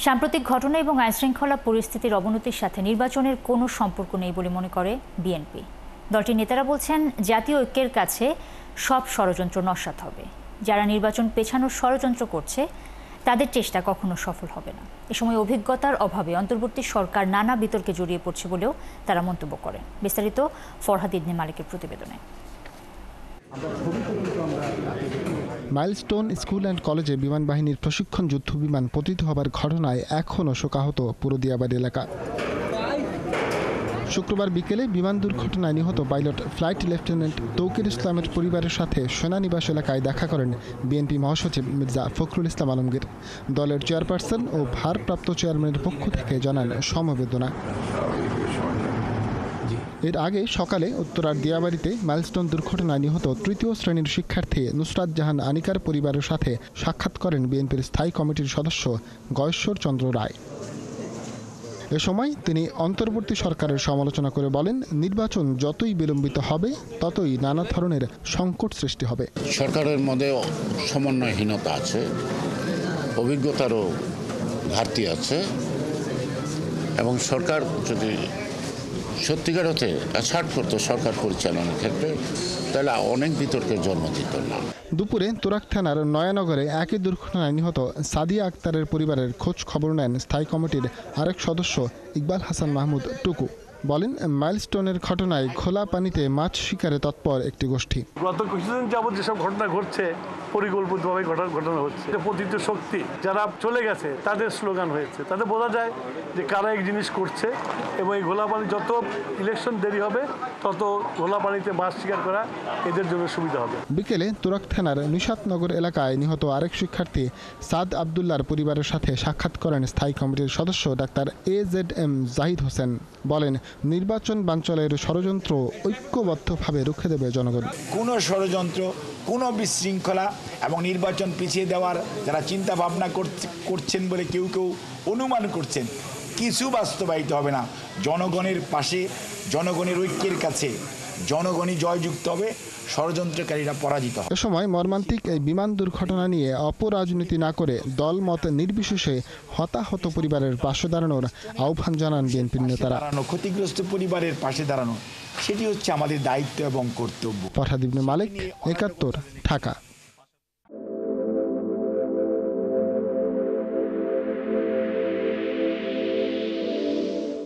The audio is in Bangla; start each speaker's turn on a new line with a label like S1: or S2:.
S1: সাম্প্রতিক ঘটনা এবং আইনশৃঙ্খলা পরিস্থিতির অবনতির সাথে নির্বাচনের কোনো সম্পর্ক নেই বলে মনে করে বিএনপি। দলটির নেতারা বলছেন, জাতীয় ঐক্যের কাছে সব ষড়যন্ত্র নস্যাৎ হবে। যারা নির্বাচন পেছানোর ষড়যন্ত্র করছে তাদের চেষ্টা কখনো সফল হবে না। এ সময় অভিজ্ঞতার অভাবে অন্তর্বর্তী সরকার নানা বিতর্কে জড়িয়ে পড়ছে বলেও তারা মন্তব্য করেন। বিস্তারিত ফরহাদ ইবনে মালিকের প্রতিবেদনে।
S2: মাইলস্টোন স্কুল অ্যান্ড কলেজে বিমান বাহিনীর প্রশিক্ষণ যুদ্ধ বিমান পতিত হবার ঘটনায় এখনও শোকাহত পুরো দিয়াবাড়ি এলাকা। শুক্রবার বিকেলে বিমান দুর্ঘটনায় নিহত পাইলট ফ্লাইট লেফটেন্যান্ট তৌকির ইসলামের পরিবারের সাথে সেনানিবাস এলাকায় দেখা করেন বিএনপি মহাসচিব মির্জা ফখরুল ইসলাম আলমগীর। দলের চেয়ারপারসন ও ভারপ্রাপ্ত চেয়ারম্যানের পক্ষ থেকে জানান সমবেদনা। এর আগে সকালে উত্তরার দিয়াবাড়িতে মাইলস্টোন দুর্ঘটনায় নিহত তৃতীয় শ্রেণীর শিক্ষার্থী নুসরাত জাহান আনিকার পরিবারের সাথে সাক্ষাৎ করেন বিএনপির স্থায়ী কমিটির সদস্য গয়েশ্বর চন্দ্র রায়। এ সময় তিনি অন্তর্বর্তী সরকারের সমালোচনা করে বলেন, নির্বাচন যতই বিলম্বিত হবে ততই নানা ধরনের সংকট সৃষ্টি হবে।
S3: সরকারের মধ্যে সমন্বয়হীনতা আছে, অভিজ্ঞতারও ঘাটতি আছে এবং সরকার যদি সত্যিকার হতে অ্যাসার্ট করতো সরকার পরিচালনার ক্ষেত্রে, তাহলে অনেক বিতর্কের জন্ম দিত না।
S2: দুপুরে তুরাগ থানার নয়ানগরে একই দুর্ঘটনায় নিহত সাদিয়া আক্তারের পরিবারের খোঁজ খবর নেন স্থায়ী কমিটির আরেক সদস্য ইকবাল হাসান মাহমুদ টুকু। বলেন, মাইলস্টোনের ঘটনায় খোলা পানিতে মাছ শিকারে তৎপর একটি গোষ্ঠী।
S4: গত কিছুদিন যাবৎ যেসব ঘটনা ঘটছে পরিকল্পিতভাবে ঘটনা হচ্ছে। পতিত শক্তি যারা চলে গেছে তাদের স্লোগান হয়েছে, তাতে বোঝা যায় যে কারা এক জিনিস করছে এবং এই ঘোলা পানি যত ইলেকশন দেরি হবে তত ঘোলা পানিতে মাছ শিকার করা এদের জন্য সুবিধা হবে।
S2: বিকেলে তুরাগ থানার নিশাতনগর এলাকায় নিহত আরেক শিক্ষার্থী সাদ আবদুল্লার পরিবারের সাথে সাক্ষাৎ করেন স্থায়ী কমিটির সদস্য ডাক্তার AZM জাহিদ হোসেন। বলেন, নির্বাচন বানচালের ষড়যন্ত্র ঐক্যবদ্ধভাবে রুখে দেবে জনগণ।
S5: কোনো ষড়যন্ত্র, কোনো বিশৃঙ্খলা এবং নির্বাচন পিছিয়ে দেওয়ার যারা চিন্তা ভাবনা করছেন বলে কেউ কেউ অনুমান করছেন, কিছু বাস্তবায়িত হবে না। জনগণের পাশে, জনগণের ঐক্যের কাছে জনগণই জয়যুক্ত হবে, ষড়যন্ত্রকারীরা পরাজিত হবে।
S2: এ সময় মর্মান্তিক এই বিমান দুর্ঘটনা নিয়ে অপরাজনীতি না করে দলমত নির্বিশেষে হতাহত পরিবারের পাশে দাঁড়ানোর আহ্বান জানান বিএনপির নেতারা।
S5: ক্ষতিগ্রস্ত পরিবারের পাশে দাঁড়ানো, সেটি হচ্ছে আমাদের দায়িত্ব এবং কর্তব্য।
S2: ফরহাদ ইবনে মালিক, ৭১, ঢাকা।